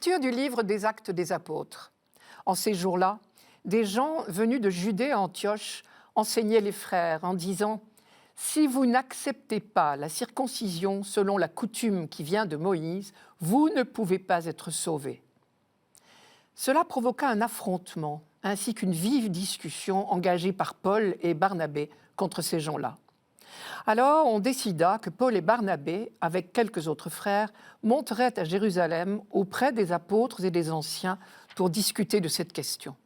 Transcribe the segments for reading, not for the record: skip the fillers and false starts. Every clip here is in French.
Lecture du livre des Actes des Apôtres. En ces jours-là, des gens venus de Judée à Antioche enseignaient les frères en disant « Si vous n'acceptez pas la circoncision selon la coutume qui vient de Moïse, vous ne pouvez pas être sauvés. » Cela provoqua un affrontement ainsi qu'une vive discussion engagée par Paul et Barnabé contre ces gens-là. Alors on décida que Paul et Barnabé, avec quelques autres frères, monteraient à Jérusalem auprès des apôtres et des anciens pour discuter de cette question.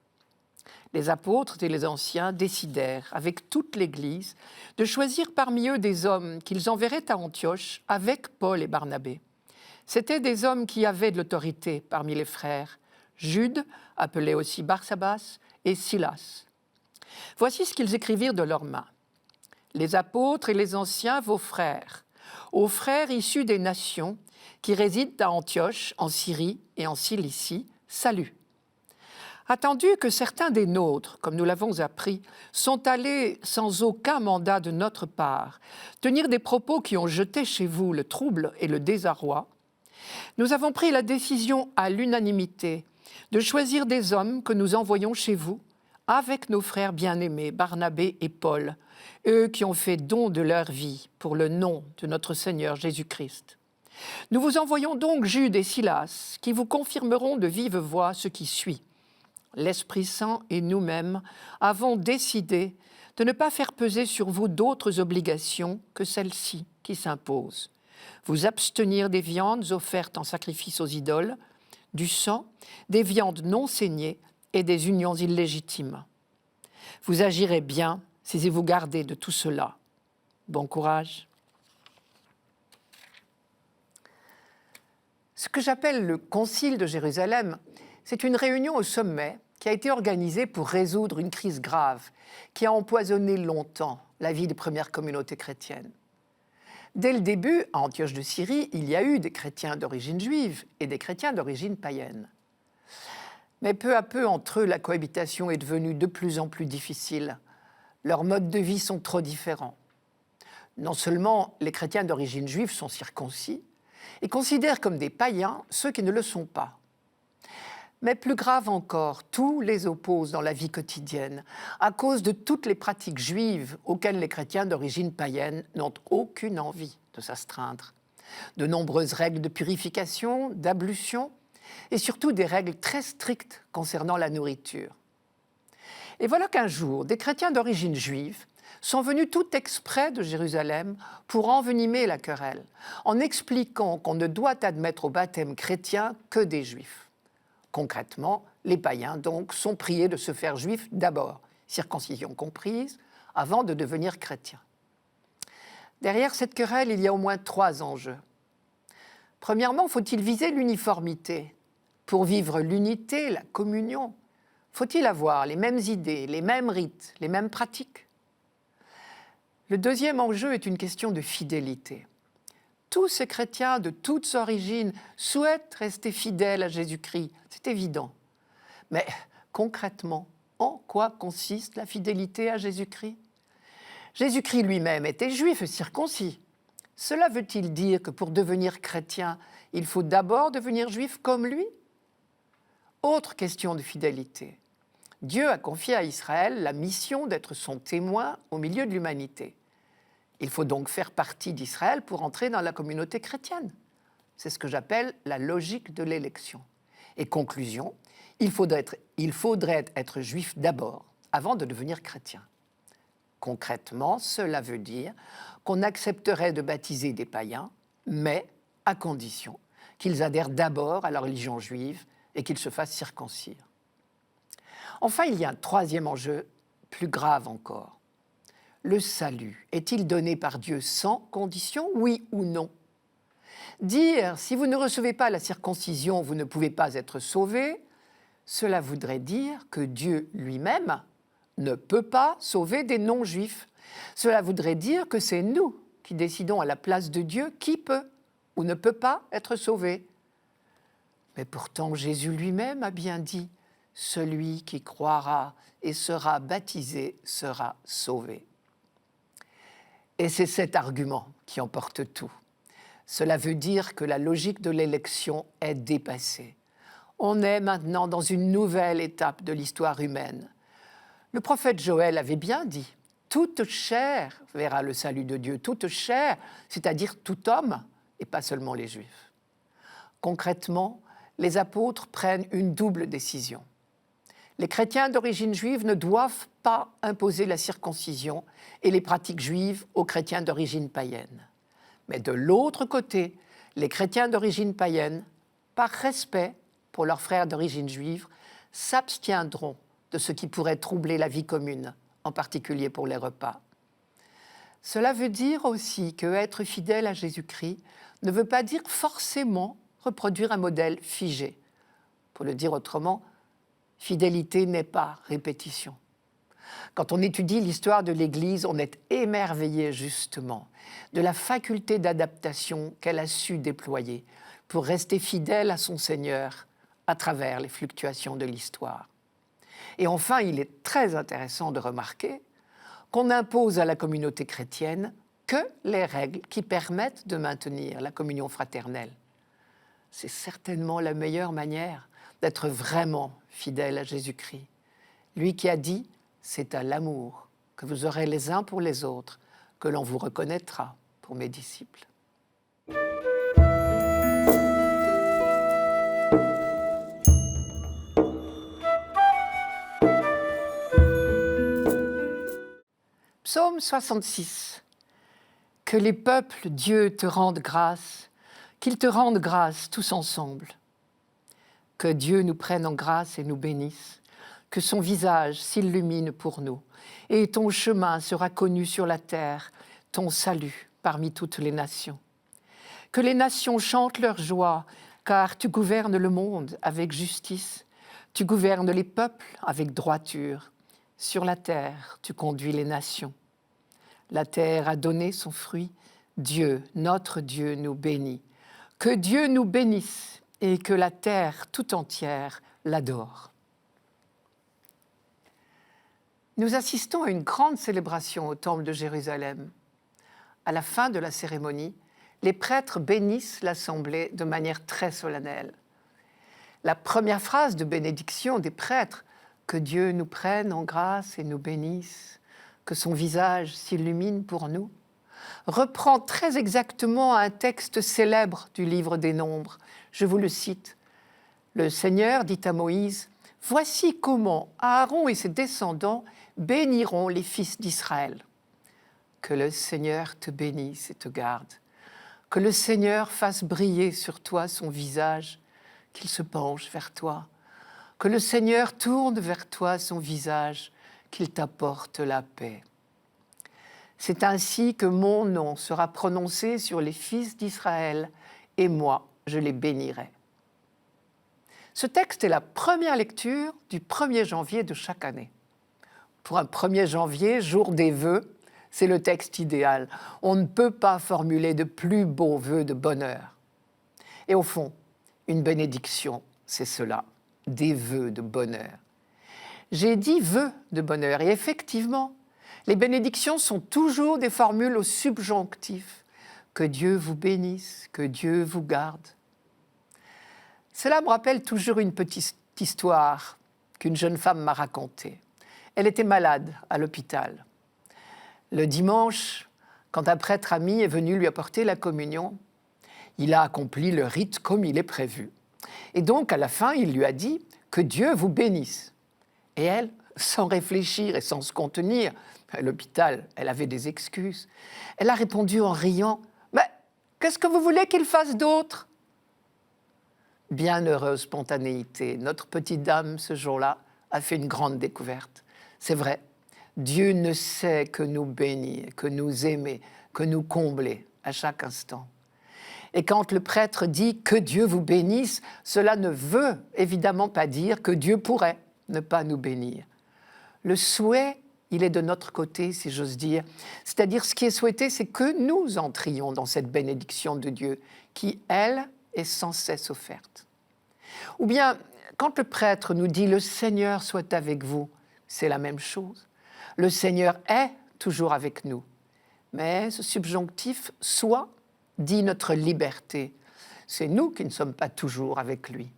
Les apôtres et les anciens décidèrent, avec toute l'Église, de choisir parmi eux des hommes qu'ils enverraient à Antioche avec Paul et Barnabé. C'étaient des hommes qui avaient de l'autorité parmi les frères, Jude, appelé aussi Barsabas, et Silas. Voici ce qu'ils écrivirent de leurs mains. Les apôtres et les anciens, vos frères, aux frères issus des nations qui résident à Antioche, en Syrie et en Cilicie, salut. Attendu que certains des nôtres, comme nous l'avons appris, sont allés sans aucun mandat de notre part, tenir des propos qui ont jeté chez vous le trouble et le désarroi, nous avons pris la décision à l'unanimité de choisir des hommes que nous envoyons chez vous, avec nos frères bien-aimés Barnabé et Paul, eux qui ont fait don de leur vie pour le nom de notre Seigneur Jésus-Christ. Nous vous envoyons donc Jude et Silas, qui vous confirmeront de vive voix ce qui suit. L'Esprit Saint et nous-mêmes avons décidé de ne pas faire peser sur vous d'autres obligations que celles-ci qui s'imposent. Vous abstenir des viandes offertes en sacrifice aux idoles, du sang, des viandes non saignées et des unions illégitimes. Vous agirez bien si vous gardez de tout cela. Bon courage. Ce que j'appelle le Concile de Jérusalem, c'est une réunion au sommet qui a été organisée pour résoudre une crise grave qui a empoisonné longtemps la vie des premières communautés chrétiennes. Dès le début, à Antioche de Syrie, il y a eu des chrétiens d'origine juive et des chrétiens d'origine païenne. Mais peu à peu, entre eux, la cohabitation est devenue de plus en plus difficile. Leurs modes de vie sont trop différents. Non seulement les chrétiens d'origine juive sont circoncis et considèrent comme des païens ceux qui ne le sont pas. Mais plus grave encore, tout les oppose dans la vie quotidienne à cause de toutes les pratiques juives auxquelles les chrétiens d'origine païenne n'ont aucune envie de s'astreindre. De nombreuses règles de purification, d'ablution et surtout des règles très strictes concernant la nourriture. Et voilà qu'un jour, des chrétiens d'origine juive sont venus tout exprès de Jérusalem pour envenimer la querelle, en expliquant qu'on ne doit admettre au baptême chrétien que des juifs. Concrètement, les païens, donc, sont priés de se faire juifs d'abord, circoncision comprise, avant de devenir chrétiens. Derrière cette querelle, il y a au moins 3 enjeux. Premièrement, faut-il viser l'uniformité? Pour vivre l'unité, la communion, faut-il avoir les mêmes idées, les mêmes rites, les mêmes pratiques? Le deuxième enjeu est une question de fidélité. Tous ces chrétiens de toutes origines souhaitent rester fidèles à Jésus-Christ, c'est évident. Mais concrètement, en quoi consiste la fidélité à Jésus-Christ? Jésus-Christ lui-même était juif et circoncis. Cela veut-il dire que pour devenir chrétien, il faut d'abord devenir juif comme lui? Autre question de fidélité. Dieu a confié à Israël la mission d'être son témoin au milieu de l'humanité. Il faut donc faire partie d'Israël pour entrer dans la communauté chrétienne. C'est ce que j'appelle la logique de l'élection. Et conclusion, il faudrait être juif d'abord, avant de devenir chrétien. Concrètement, cela veut dire qu'on accepterait de baptiser des païens, mais à condition qu'ils adhèrent d'abord à la religion juive et qu'ils se fassent circoncire. Enfin, il y a un troisième enjeu, plus grave encore. Le salut est-il donné par Dieu sans condition, oui ou non? Dire « si vous ne recevez pas la circoncision, vous ne pouvez pas être sauvés », cela voudrait dire que Dieu lui-même ne peut pas sauver des non-juifs. Cela voudrait dire que c'est nous qui décidons à la place de Dieu qui peut ou ne peut pas être sauvé. Mais pourtant, Jésus lui-même a bien dit « celui qui croira et sera baptisé sera sauvé ». Et c'est cet argument qui emporte tout. Cela veut dire que la logique de l'élection est dépassée. On est maintenant dans une nouvelle étape de l'histoire humaine. Le prophète Joël avait bien dit « Toute chair verra le salut de Dieu », toute chair, c'est-à-dire tout homme, et pas seulement les Juifs. Concrètement, les apôtres prennent une double décision. Les chrétiens d'origine juive ne doivent pas imposer la circoncision et les pratiques juives aux chrétiens d'origine païenne. Mais de l'autre côté, les chrétiens d'origine païenne, par respect pour leurs frères d'origine juive, s'abstiendront de ce qui pourrait troubler la vie commune, en particulier pour les repas. Cela veut dire aussi que être fidèle à Jésus-Christ ne veut pas dire forcément reproduire un modèle figé. Pour le dire autrement, fidélité n'est pas répétition. Quand on étudie l'histoire de l'Église, on est émerveillé justement de la faculté d'adaptation qu'elle a su déployer pour rester fidèle à son Seigneur à travers les fluctuations de l'histoire. Et enfin, il est très intéressant de remarquer qu'on n'impose à la communauté chrétienne que les règles qui permettent de maintenir la communion fraternelle. C'est certainement la meilleure manière d'être vraiment fidèle à Jésus-Christ. Lui qui a dit « C'est à l'amour que vous aurez les uns pour les autres que l'on vous reconnaîtra pour mes disciples. » Psaume 66. Que les peuples, Dieu, te rendent grâce, qu'ils te rendent grâce tous ensemble. Que Dieu nous prenne en grâce et nous bénisse, que son visage s'illumine pour nous, et ton chemin sera connu sur la terre, ton salut parmi toutes les nations. Que les nations chantent leur joie, car tu gouvernes le monde avec justice, tu gouvernes les peuples avec droiture. Sur la terre, tu conduis les nations. La terre a donné son fruit. Dieu, notre Dieu, nous bénit. Que Dieu nous bénisse et que la terre tout entière l'adore. Nous assistons à une grande célébration au Temple de Jérusalem. À la fin de la cérémonie, les prêtres bénissent l'assemblée de manière très solennelle. La première phrase de bénédiction des prêtres, « Que Dieu nous prenne en grâce et nous bénisse, que son visage s'illumine pour nous », reprend très exactement un texte célèbre du livre des Nombres. Je vous le cite. Le Seigneur dit à Moïse, « Voici comment Aaron et ses descendants béniront les fils d'Israël. Que le Seigneur te bénisse et te garde. Que le Seigneur fasse briller sur toi son visage, qu'il se penche vers toi. Que le Seigneur tourne vers toi son visage, qu'il t'apporte la paix. C'est ainsi que mon nom sera prononcé sur les fils d'Israël, et moi, je les bénirai. » Ce texte est la première lecture du 1er janvier de chaque année. Pour un 1er janvier, jour des vœux, c'est le texte idéal. On ne peut pas formuler de plus beaux vœux de bonheur. Et au fond, une bénédiction, c'est cela, des vœux de bonheur. J'ai dit vœux de bonheur, et effectivement, les bénédictions sont toujours des formules au subjonctif. Que Dieu vous bénisse, que Dieu vous garde. Cela me rappelle toujours une petite histoire qu'une jeune femme m'a racontée. Elle était malade à l'hôpital. Le dimanche, quand un prêtre ami est venu lui apporter la communion, il a accompli le rite comme il est prévu. Et donc, à la fin, il lui a dit « Que Dieu vous bénisse ». Et elle, sans réfléchir et sans se contenir, à l'hôpital, elle avait des excuses, elle a répondu en riant « Mais qu'est-ce que vous voulez qu'il fasse d'autre ?» Bienheureuse spontanéité, notre petite dame, ce jour-là, a fait une grande découverte. C'est vrai, Dieu ne sait que nous bénir, que nous aimer, que nous combler à chaque instant. Et quand le prêtre dit « que Dieu vous bénisse », cela ne veut évidemment pas dire que Dieu pourrait ne pas nous bénir. Le souhait, il est de notre côté, si j'ose dire. C'est-à-dire, ce qui est souhaité, c'est que nous entrions dans cette bénédiction de Dieu qui, elle, est sans cesse offerte. Ou bien, quand le prêtre nous dit « le Seigneur soit avec vous », c'est la même chose. Le Seigneur est toujours avec nous. Mais ce subjonctif « soit » dit notre liberté. C'est nous qui ne sommes pas toujours avec lui.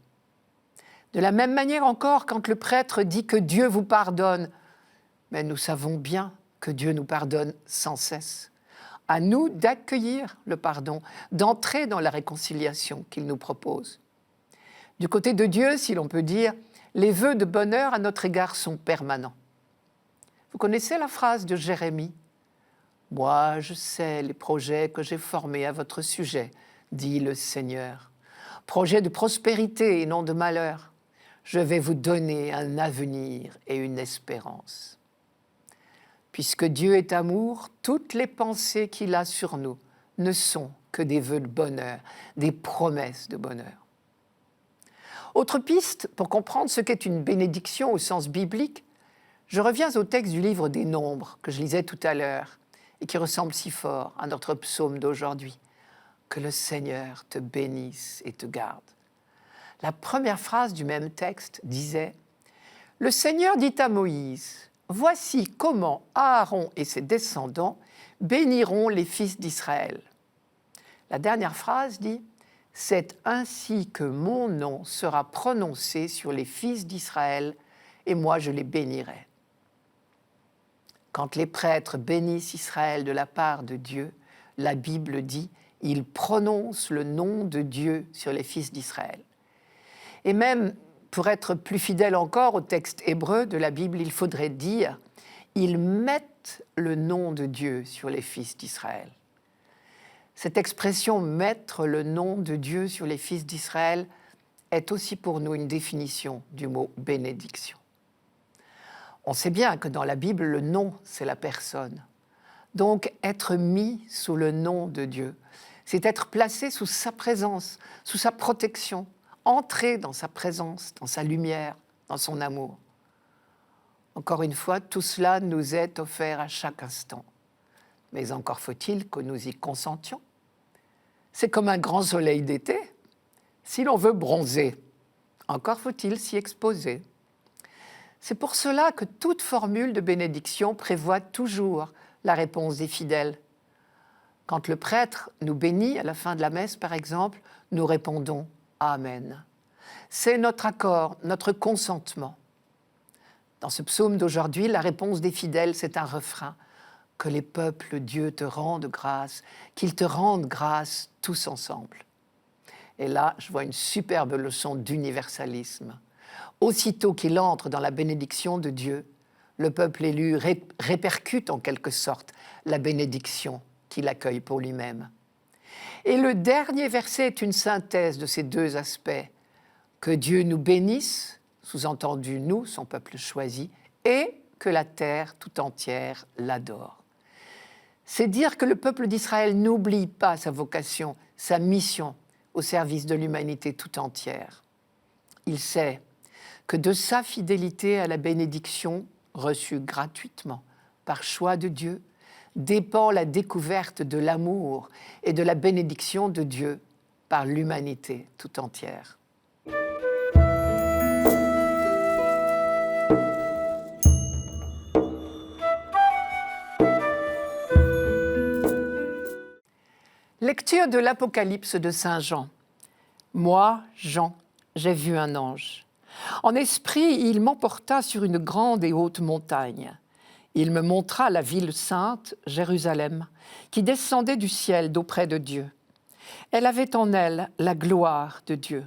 De la même manière encore, quand le prêtre dit que Dieu vous pardonne, mais nous savons bien que Dieu nous pardonne sans cesse. À nous d'accueillir le pardon, d'entrer dans la réconciliation qu'il nous propose. Du côté de Dieu, si l'on peut dire, les vœux de bonheur à notre égard sont permanents. Vous connaissez la phrase de Jérémie ? « Moi, je sais les projets que j'ai formés à votre sujet, dit le Seigneur. Projets de prospérité et non de malheur. Je vais vous donner un avenir et une espérance. » Puisque Dieu est amour, toutes les pensées qu'il a sur nous ne sont que des vœux de bonheur, des promesses de bonheur. Autre piste pour comprendre ce qu'est une bénédiction au sens biblique, je reviens au texte du livre des Nombres que je lisais tout à l'heure et qui ressemble si fort à notre psaume d'aujourd'hui. Que le Seigneur te bénisse et te garde. La première phrase du même texte disait « Le Seigneur dit à Moïse, voici comment Aaron et ses descendants béniront les fils d'Israël. » La dernière phrase dit « C'est ainsi que mon nom sera prononcé sur les fils d'Israël, et moi je les bénirai. » Quand les prêtres bénissent Israël de la part de Dieu, la Bible dit « Ils prononcent le nom de Dieu sur les fils d'Israël. » Et même, pour être plus fidèle encore au texte hébreu de la Bible, il faudrait dire « Ils mettent le nom de Dieu sur les fils d'Israël. » Cette expression « mettre le nom de Dieu sur les fils d'Israël » est aussi pour nous une définition du mot « bénédiction ». On sait bien que dans la Bible, le nom, c'est la personne. Donc, être mis sous le nom de Dieu, c'est être placé sous sa présence, sous sa protection, entrer dans sa présence, dans sa lumière, dans son amour. Encore une fois, tout cela nous est offert à chaque instant. Mais encore faut-il que nous y consentions. C'est comme un grand soleil d'été. Si l'on veut bronzer, encore faut-il s'y exposer. C'est pour cela que toute formule de bénédiction prévoit toujours la réponse des fidèles. Quand le prêtre nous bénit à la fin de la messe, par exemple, nous répondons « Amen ». C'est notre accord, notre consentement. Dans ce psaume d'aujourd'hui, la réponse des fidèles, c'est un refrain. Que les peuples, Dieu, te rendent grâce, qu'ils te rendent grâce tous ensemble. Et là, je vois une superbe leçon d'universalisme. Aussitôt qu'il entre dans la bénédiction de Dieu, le peuple élu répercute en quelque sorte la bénédiction qu'il accueille pour lui-même. Et le dernier verset est une synthèse de ces deux aspects. Que Dieu nous bénisse, sous-entendu nous, son peuple choisi, et que la terre tout entière l'adore. C'est dire que le peuple d'Israël n'oublie pas sa vocation, sa mission au service de l'humanité tout entière. Il sait que de sa fidélité à la bénédiction reçue gratuitement par choix de Dieu dépend la découverte de l'amour et de la bénédiction de Dieu par l'humanité tout entière. Lecture de l'Apocalypse de Saint Jean. Moi, Jean, j'ai vu un ange. En esprit, il m'emporta sur une grande et haute montagne. Il me montra la ville sainte, Jérusalem, qui descendait du ciel d'auprès de Dieu. Elle avait en elle la gloire de Dieu.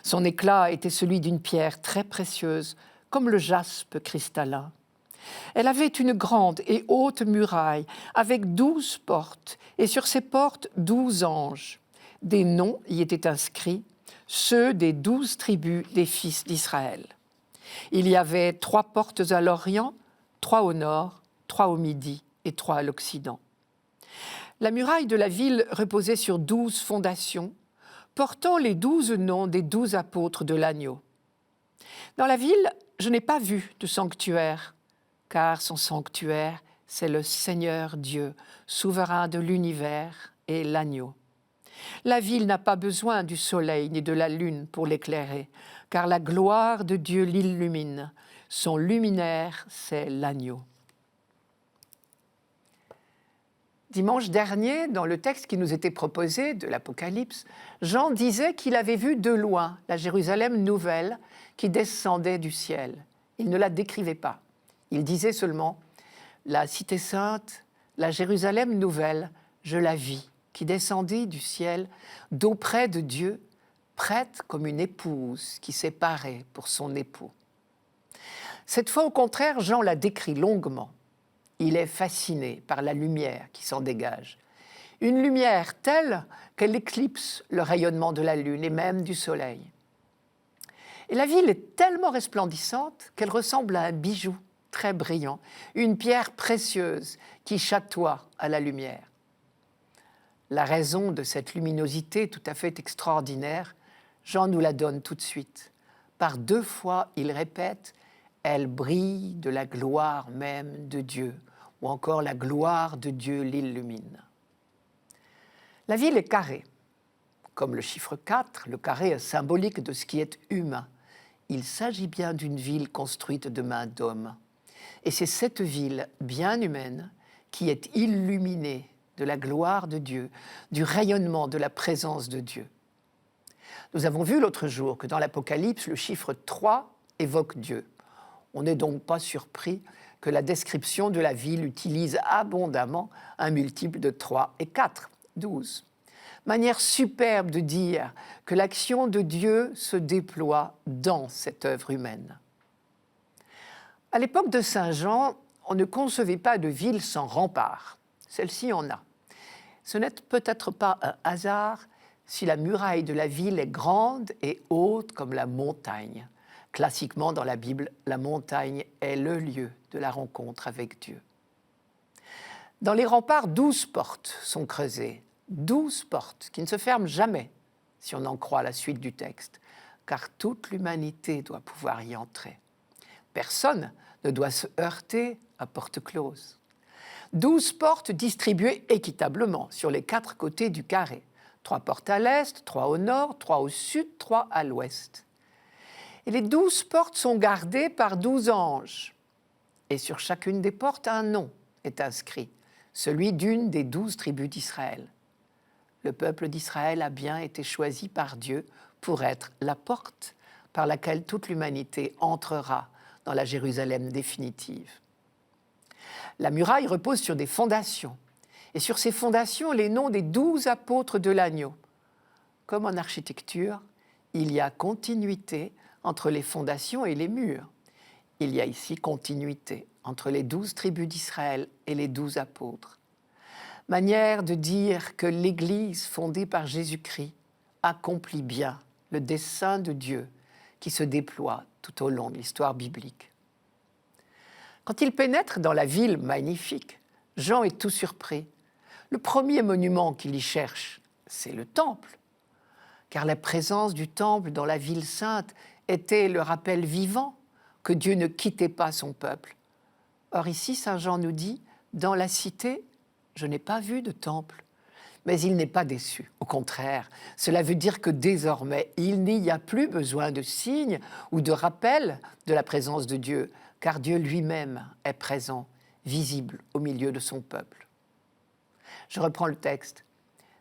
Son éclat était celui d'une pierre très précieuse, comme le jaspe cristallin. Elle avait une grande et haute muraille, avec 12 portes, et sur ces portes 12 anges. Des noms y étaient inscrits, ceux des 12 tribus des fils d'Israël. Il y avait 3 portes à l'Orient, 3 au nord, 3 au midi et 3 à l'Occident. La muraille de la ville reposait sur 12 fondations, portant les 12 noms des 12 apôtres de l'agneau. Dans la ville, je n'ai pas vu de sanctuaire, car son sanctuaire, c'est le Seigneur Dieu, souverain de l'univers et l'agneau. La ville n'a pas besoin du soleil ni de la lune pour l'éclairer, car la gloire de Dieu l'illumine. Son luminaire, c'est l'agneau. Dimanche dernier, dans le texte qui nous était proposé de l'Apocalypse, Jean disait qu'il avait vu de loin la Jérusalem nouvelle qui descendait du ciel. Il ne la décrivait pas. Il disait seulement « La cité sainte, la Jérusalem nouvelle, je la vis, qui descendit du ciel d'auprès de Dieu, prête comme une épouse qui s'est parée pour son époux. » Cette fois, au contraire, Jean la décrit longuement. Il est fasciné par la lumière qui s'en dégage. Une lumière telle qu'elle éclipse le rayonnement de la lune et même du soleil. Et la ville est tellement resplendissante qu'elle ressemble à un bijou très brillant, une pierre précieuse qui chatoie à la lumière. La raison de cette luminosité tout à fait extraordinaire, Jean nous la donne tout de suite. Par 2 fois, il répète « Elle brille de la gloire même de Dieu » ou encore « La gloire de Dieu l'illumine ». La ville est carrée. Comme le chiffre 4, le carré est symbolique de ce qui est humain. Il s'agit bien d'une ville construite de mains d'hommes. Et c'est cette ville bien humaine qui est illuminée de la gloire de Dieu, du rayonnement de la présence de Dieu. Nous avons vu l'autre jour que dans l'Apocalypse, le chiffre 3 évoque Dieu. On n'est donc pas surpris que la description de la ville utilise abondamment un multiple de 3 et 4, 12. Manière superbe de dire que l'action de Dieu se déploie dans cette œuvre humaine. À l'époque de Saint Jean, on ne concevait pas de ville sans rempart. Celle-ci en a. Ce n'est peut-être pas un hasard si la muraille de la ville est grande et haute comme la montagne. Classiquement, dans la Bible, la montagne est le lieu de la rencontre avec Dieu. Dans les remparts, 12 portes sont creusées. 12 portes qui ne se ferment jamais, si on en croit la suite du texte, car toute l'humanité doit pouvoir y entrer. Personne ne doit se heurter à porte close. 12 portes distribuées équitablement sur les 4 côtés du carré. 3 portes à l'est, 3 au nord, 3 au sud, 3 à l'ouest. Et les 12 portes sont gardées par 12 anges. Et sur chacune des portes, un nom est inscrit, celui d'une des 12 tribus d'Israël. Le peuple d'Israël a bien été choisi par Dieu pour être la porte par laquelle toute l'humanité entrera dans la Jérusalem définitive. La muraille repose sur des fondations, et sur ces fondations, les noms des 12 apôtres de l'agneau. Comme en architecture, il y a continuité entre les fondations et les murs. Il y a ici continuité entre les 12 tribus d'Israël et les 12 apôtres. Manière de dire que l'Église fondée par Jésus-Christ accomplit bien le dessein de Dieu qui se déploie tout au long de l'histoire biblique. Quand il pénètre dans la ville magnifique, Jean est tout surpris. Le premier monument qu'il y cherche, c'est le temple, car la présence du temple dans la ville sainte était le rappel vivant que Dieu ne quittait pas son peuple. Or ici, saint Jean nous dit, dans la cité, je n'ai pas vu de temple. Mais il n'est pas déçu. Au contraire, cela veut dire que désormais, il n'y a plus besoin de signes ou de rappels de la présence de Dieu, car Dieu lui-même est présent, visible au milieu de son peuple. Je reprends le texte.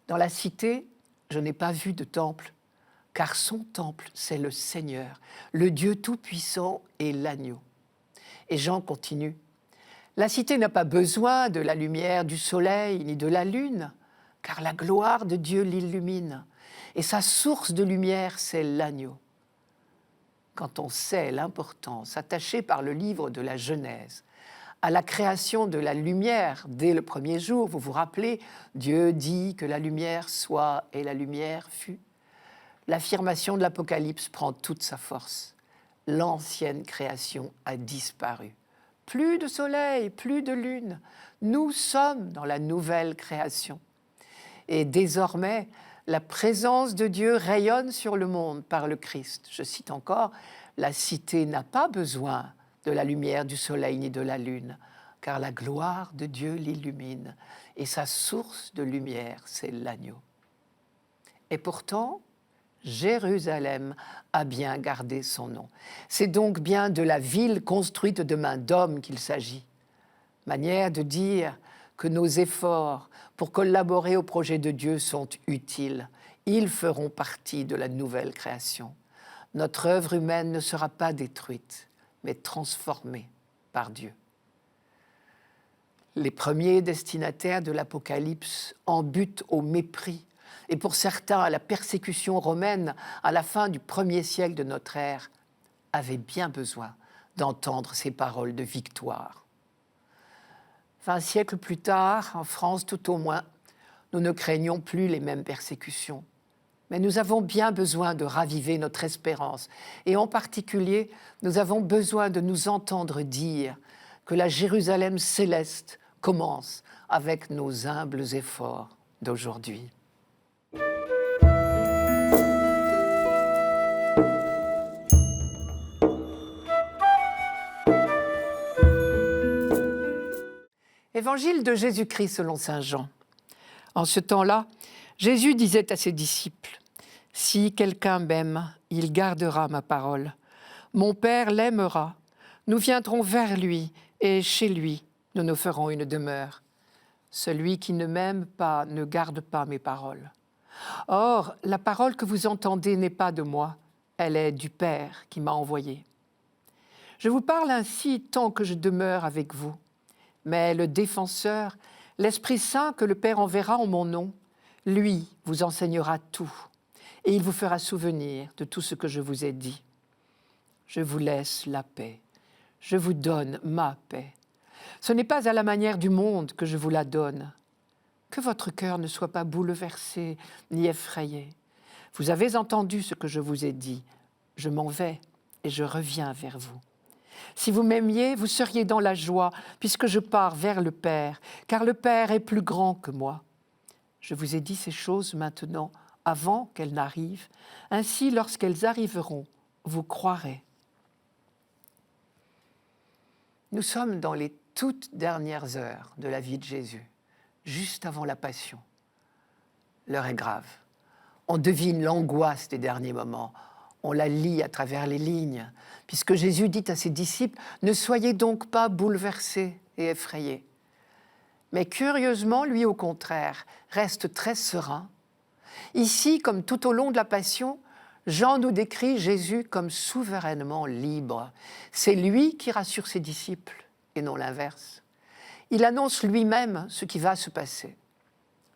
Dans la cité, je n'ai pas vu de temple, car son temple, c'est le Seigneur, le Dieu tout-puissant et l'agneau. Et Jean continue. La cité n'a pas besoin de la lumière du soleil ni de la lune, car la gloire de Dieu l'illumine, et sa source de lumière, c'est l'agneau. Quand on sait l'importance attachée par le livre de la Genèse à la création de la lumière dès le premier jour, vous vous rappelez, Dieu dit que la lumière soit et la lumière fut. L'affirmation de l'Apocalypse prend toute sa force. L'ancienne création a disparu. Plus de soleil, plus de lune. Nous sommes dans la nouvelle création. Et désormais, la présence de Dieu rayonne sur le monde par le Christ. Je cite encore, « La cité n'a pas besoin de la lumière du soleil ni de la lune, car la gloire de Dieu l'illumine, et sa source de lumière, c'est l'agneau. » Et pourtant, Jérusalem a bien gardé son nom. C'est donc bien de la ville construite de main d'homme qu'il s'agit. Manière de dire que nos efforts pour collaborer au projet de Dieu sont utiles. Ils feront partie de la nouvelle création. Notre œuvre humaine ne sera pas détruite, mais transformée par Dieu. Les premiers destinataires de l'Apocalypse en butent au mépris et pour certains à la persécution romaine à la fin du 1er siècle de notre ère avaient bien besoin d'entendre ces paroles de victoire. 20 siècles plus tard, en France tout au moins, nous ne craignons plus les mêmes persécutions. Mais nous avons bien besoin de raviver notre espérance. Et en particulier, nous avons besoin de nous entendre dire que la Jérusalem céleste commence avec nos humbles efforts d'aujourd'hui. Évangile de Jésus-Christ selon saint Jean. En ce temps-là, Jésus disait à ses disciples : « Si quelqu'un m'aime, il gardera ma parole. Mon Père l'aimera. Nous viendrons vers lui et chez lui, nous nous ferons une demeure. Celui qui ne m'aime pas ne garde pas mes paroles. Or, la parole que vous entendez n'est pas de moi, elle est du Père qui m'a envoyé. Je vous parle ainsi tant que je demeure avec vous. Mais le défenseur, l'Esprit Saint que le Père enverra en mon nom, lui vous enseignera tout, et il vous fera souvenir de tout ce que je vous ai dit. Je vous laisse la paix, je vous donne ma paix. Ce n'est pas à la manière du monde que je vous la donne. Que votre cœur ne soit pas bouleversé ni effrayé. Vous avez entendu ce que je vous ai dit. Je m'en vais et je reviens vers vous. Si vous m'aimiez, vous seriez dans la joie, puisque je pars vers le Père, car le Père est plus grand que moi. Je vous ai dit ces choses maintenant, avant qu'elles n'arrivent. Ainsi, lorsqu'elles arriveront, vous croirez. » Nous sommes dans les toutes dernières heures de la vie de Jésus, juste avant la Passion. L'heure est grave. On devine l'angoisse des derniers moments. On la lit à travers les lignes, puisque Jésus dit à ses disciples « Ne soyez donc pas bouleversés et effrayés ». Mais curieusement, lui au contraire, reste très serein. Ici, comme tout au long de la Passion, Jean nous décrit Jésus comme souverainement libre. C'est lui qui rassure ses disciples et non l'inverse. Il annonce lui-même ce qui va se passer.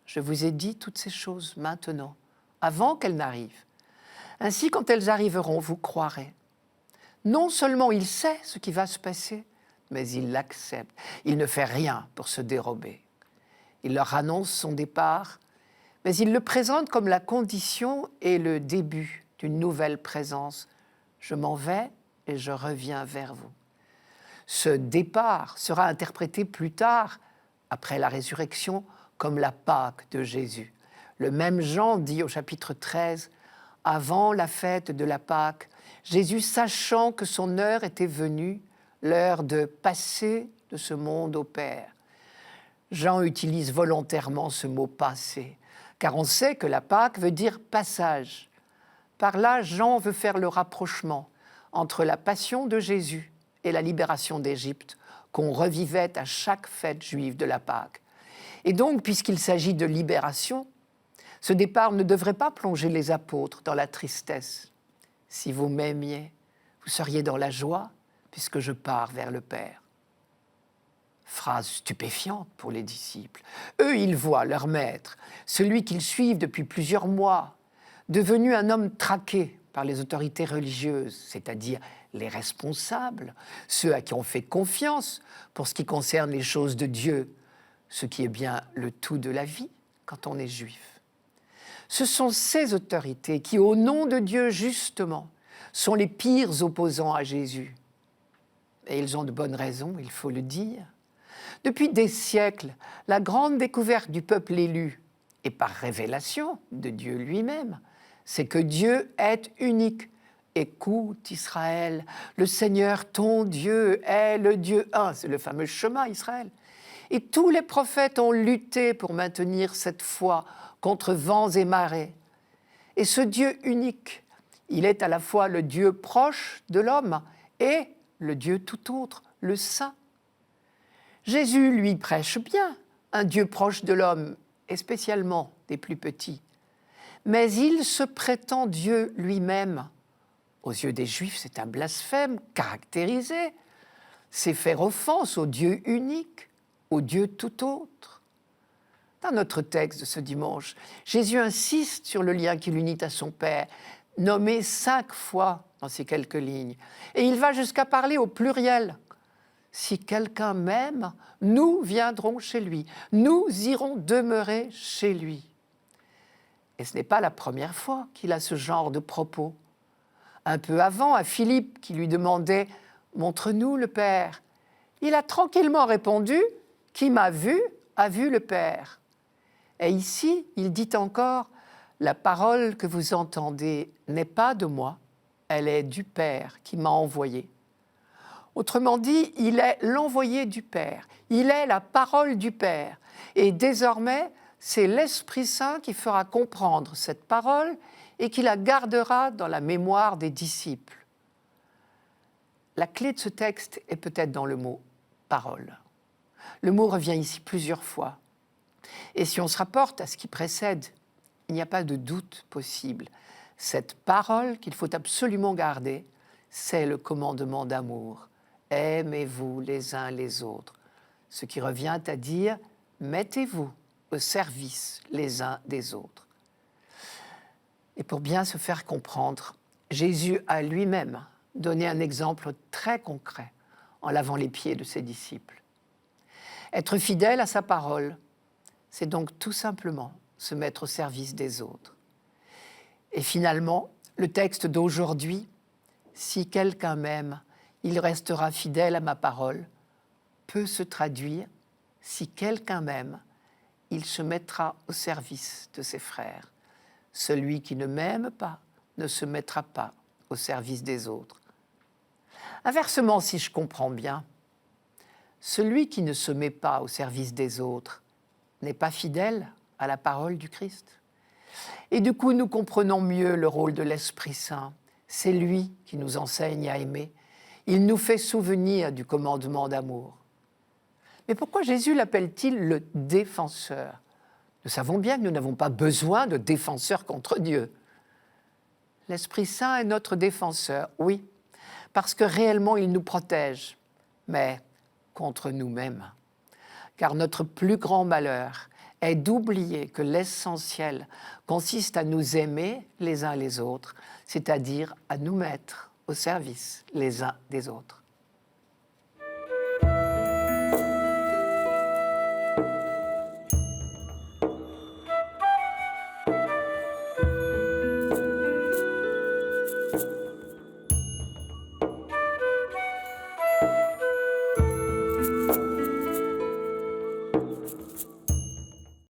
Je vous ai dit toutes ces choses maintenant, avant qu'elles n'arrivent. Ainsi, quand elles arriveront, vous croirez. Non seulement il sait ce qui va se passer, mais il l'accepte. Il ne fait rien pour se dérober. Il leur annonce son départ, mais il le présente comme la condition et le début d'une nouvelle présence. Je m'en vais et je reviens vers vous. Ce départ sera interprété plus tard, après la résurrection, comme la Pâque de Jésus. Le même Jean dit au chapitre 13, « Avant la fête de la Pâque, Jésus, sachant que son heure était venue, l'heure de passer de ce monde au Père. » Jean utilise volontairement ce mot « passer », car on sait que la Pâque veut dire « passage ». Par là, Jean veut faire le rapprochement entre la passion de Jésus et la libération d'Égypte, qu'on revivait à chaque fête juive de la Pâque. Et donc, puisqu'il s'agit de libération, ce départ ne devrait pas plonger les apôtres dans la tristesse. Si vous m'aimiez, vous seriez dans la joie, puisque je pars vers le Père. Phrase stupéfiante pour les disciples. Eux, ils voient leur maître, celui qu'ils suivent depuis plusieurs mois, devenu un homme traqué par les autorités religieuses, c'est-à-dire les responsables, ceux à qui on fait confiance pour ce qui concerne les choses de Dieu, ce qui est bien le tout de la vie quand on est juif. Ce sont ces autorités qui, au nom de Dieu justement, sont les pires opposants à Jésus. Et ils ont de bonnes raisons, il faut le dire. Depuis des siècles, la grande découverte du peuple élu, et par révélation de Dieu lui-même, c'est que Dieu est unique. Écoute Israël, le Seigneur ton Dieu est le Dieu un. C'est le fameux Shema Israël. Et tous les prophètes ont lutté pour maintenir cette foi contre vents et marées. Et ce Dieu unique, il est à la fois le Dieu proche de l'homme et le Dieu tout autre, le Saint. Jésus lui prêche bien un Dieu proche de l'homme, et spécialement des plus petits. Mais il se prétend Dieu lui-même. Aux yeux des Juifs, c'est un blasphème caractérisé. C'est faire offense au Dieu unique, au Dieu tout autre. Dans notre texte de ce dimanche, Jésus insiste sur le lien qui l'unit à son Père, nommé 5 fois dans ces quelques lignes. Et il va jusqu'à parler au pluriel. Si quelqu'un m'aime, nous viendrons chez lui, nous irons demeurer chez lui. Et ce n'est pas la première fois qu'il a ce genre de propos. Un peu avant, à Philippe qui lui demandait « Montre-nous le Père », il a tranquillement répondu « Qui m'a vu, a vu le Père ». Et ici, il dit encore « La parole que vous entendez n'est pas de moi, elle est du Père qui m'a envoyé ». Autrement dit, il est l'envoyé du Père, il est la parole du Père. Et désormais, c'est l'Esprit Saint qui fera comprendre cette parole et qui la gardera dans la mémoire des disciples. La clé de ce texte est peut-être dans le mot « parole ». Le mot revient ici plusieurs fois. Et si on se rapporte à ce qui précède, il n'y a pas de doute possible. Cette parole qu'il faut absolument garder, c'est le commandement d'amour. Aimez-vous les uns les autres. Ce qui revient à dire, mettez-vous au service les uns des autres. Et pour bien se faire comprendre, Jésus a lui-même donné un exemple très concret en lavant les pieds de ses disciples. Être fidèle à sa parole, c'est donc tout simplement se mettre au service des autres. Et finalement, le texte d'aujourd'hui, « Si quelqu'un m'aime, il restera fidèle à ma parole », peut se traduire « Si quelqu'un m'aime, il se mettra au service de ses frères. Celui qui ne m'aime pas ne se mettra pas au service des autres. » Inversement, si je comprends bien, celui qui ne se met pas au service des autres n'est pas fidèle à la parole du Christ. Et du coup, nous comprenons mieux le rôle de l'Esprit Saint. C'est lui qui nous enseigne à aimer. Il nous fait souvenir du commandement d'amour. Mais pourquoi Jésus l'appelle-t-il le défenseur ? Nous savons bien que nous n'avons pas besoin de défenseur contre Dieu. L'Esprit Saint est notre défenseur, oui, parce que réellement il nous protège, mais contre nous-mêmes. Car notre plus grand malheur est d'oublier que l'essentiel consiste à nous aimer les uns les autres, c'est-à-dire à nous mettre au service les uns des autres.